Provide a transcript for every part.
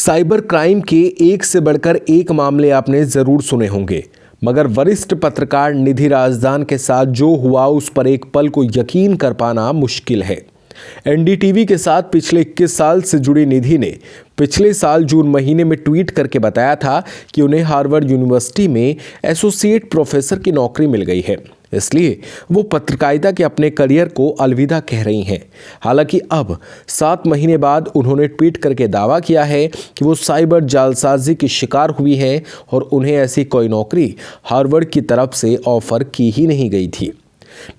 Cyber crime के एक से बढ़कर एक मामले आपने जरूर सुने होंगे, मगर वरिष्ठ पत्रकार निधि राजदान के साथ जो हुआ उस पर एक पल को यकीन कर पाना मुश्किल है। एनडीटीवी के साथ पिछले 21 साल से जुड़ी निधि ने पिछले साल जून महीने में ट्वीट करके बताया था कि उन्हें हार्वर्ड यूनिवर्सिटी में एसोसिएट प्रोफेसर की नौकरी मिल गई है, इसलिए वो पत्रकारिता के अपने करियर को अलविदा कह रही हैं। हालांकि अब 7 महीने बाद उन्होंने ट्वीट करके दावा किया है कि वो साइबर जालसाजी की शिकार हुई हैं और उन्हें ऐसी कोई नौकरी हार्वर्ड की तरफ से ऑफर की ही नहीं गई थी।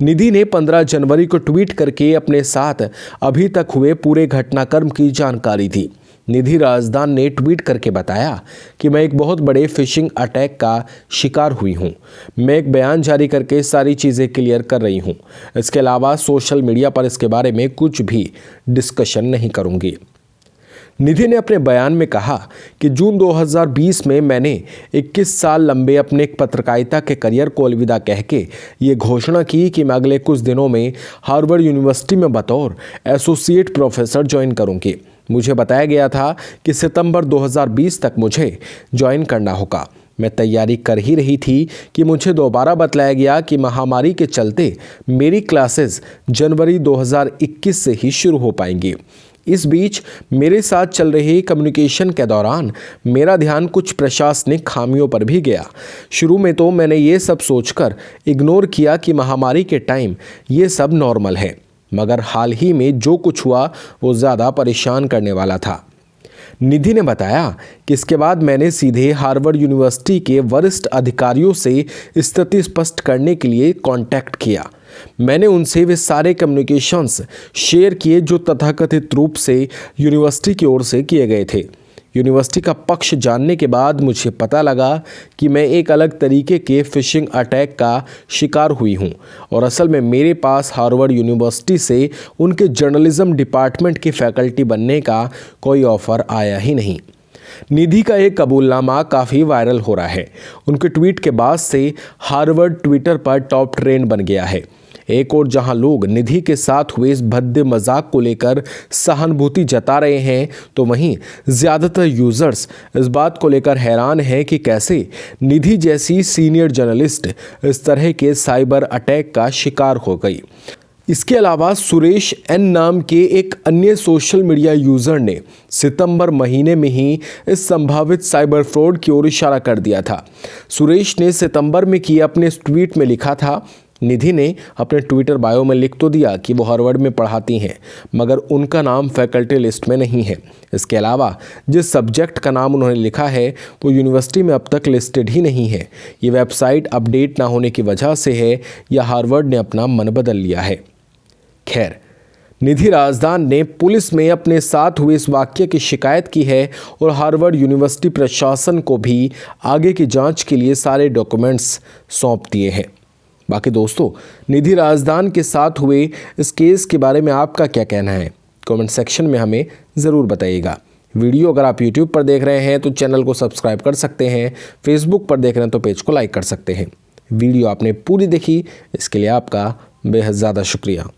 निधि ने 15 जनवरी को ट्वीट करके अपने साथ अभी तक हुए पूरे घटनाक्रम की जानकारी दी। निधि राजदान ने ट्वीट करके बताया कि मैं एक बहुत बड़े फिशिंग अटैक का शिकार हुई हूं। मैं एक बयान जारी करके सारी चीज़ें क्लियर कर रही हूं। इसके अलावा सोशल मीडिया पर इसके बारे में कुछ भी डिस्कशन नहीं करूंगी। निधि ने अपने बयान में कहा कि जून 2020 में मैंने 21 साल लंबे अपने पत्रकारिता के करियर को अलविदा कह के ये घोषणा की कि मैं अगले कुछ दिनों में हार्वर्ड यूनिवर्सिटी में बतौर एसोसिएट प्रोफेसर ज्वाइन करूंगी। मुझे बताया गया था कि सितंबर 2020 तक मुझे ज्वाइन करना होगा। मैं तैयारी कर ही रही थी कि मुझे दोबारा बतलाया गया कि महामारी के चलते मेरी क्लासेस जनवरी 2021 से ही शुरू हो पाएंगी। इस बीच मेरे साथ चल रही कम्युनिकेशन के दौरान मेरा ध्यान कुछ प्रशासनिक खामियों पर भी गया। शुरू में तो मैंने ये सब सोचकर इग्नोर किया कि महामारी के टाइम ये सब नॉर्मल है, मगर हाल ही में जो कुछ हुआ वो ज़्यादा परेशान करने वाला था। निधि ने बताया कि इसके बाद मैंने सीधे हार्वर्ड यूनिवर्सिटी के वरिष्ठ अधिकारियों से स्थिति स्पष्ट करने के लिए कांटेक्ट किया। मैंने उनसे वे सारे कम्युनिकेशंस शेयर किए जो तथाकथित रूप से यूनिवर्सिटी की ओर से किए गए थे। यूनिवर्सिटी का पक्ष जानने के बाद मुझे पता लगा कि मैं एक अलग तरीके के फिशिंग अटैक का शिकार हुई हूं और असल में मेरे पास हार्वर्ड यूनिवर्सिटी से उनके जर्नलिज्म डिपार्टमेंट की फैकल्टी बनने का कोई ऑफर आया ही नहीं। निधि का एक कबूलनामा काफ़ी वायरल हो रहा है। उनके ट्वीट के बाद से हार्वर्ड ट्विटर पर टॉप ट्रेंड बन गया है। एक और जहां लोग निधि के साथ हुए इस भद्दे मजाक को लेकर सहानुभूति जता रहे हैं, तो वहीं ज़्यादातर यूज़र्स इस बात को लेकर हैरान हैं कि कैसे निधि जैसी सीनियर जर्नलिस्ट इस तरह के साइबर अटैक का शिकार हो गई। इसके अलावा सुरेश एन नाम के एक अन्य सोशल मीडिया यूज़र ने सितंबर महीने में ही इस संभावित साइबर फ्रॉड की ओर इशारा कर दिया था। सुरेश ने सितंबर में किए अपने ट्वीट में लिखा था, निधि ने अपने ट्विटर बायो में लिख तो दिया कि वो हार्वर्ड में पढ़ाती हैं, मगर उनका नाम फैकल्टी लिस्ट में नहीं है। इसके अलावा जिस सब्जेक्ट का नाम उन्होंने लिखा है वो यूनिवर्सिटी में अब तक लिस्टेड ही नहीं है। ये वेबसाइट अपडेट ना होने की वजह से है या हार्वर्ड ने अपना मन बदल लिया है। खैर, निधि राजदान ने पुलिस में अपने साथ हुए इस वाकये की शिकायत की है और हार्वर्ड यूनिवर्सिटी प्रशासन को भी आगे की जांच के लिए सारे डॉक्यूमेंट्स सौंप दिए हैं। बाकी दोस्तों, निधि राजदान के साथ हुए इस केस के बारे में आपका क्या कहना है? कमेंट सेक्शन में हमें ज़रूर बताइएगा। वीडियो अगर आप यूट्यूब पर देख रहे हैं तो चैनल को सब्सक्राइब कर सकते हैं, फेसबुक पर देख रहे हैं तो पेज को लाइक कर सकते हैं। वीडियो आपने पूरी देखी, इसके लिए आपका बेहद ज़्यादा शुक्रिया।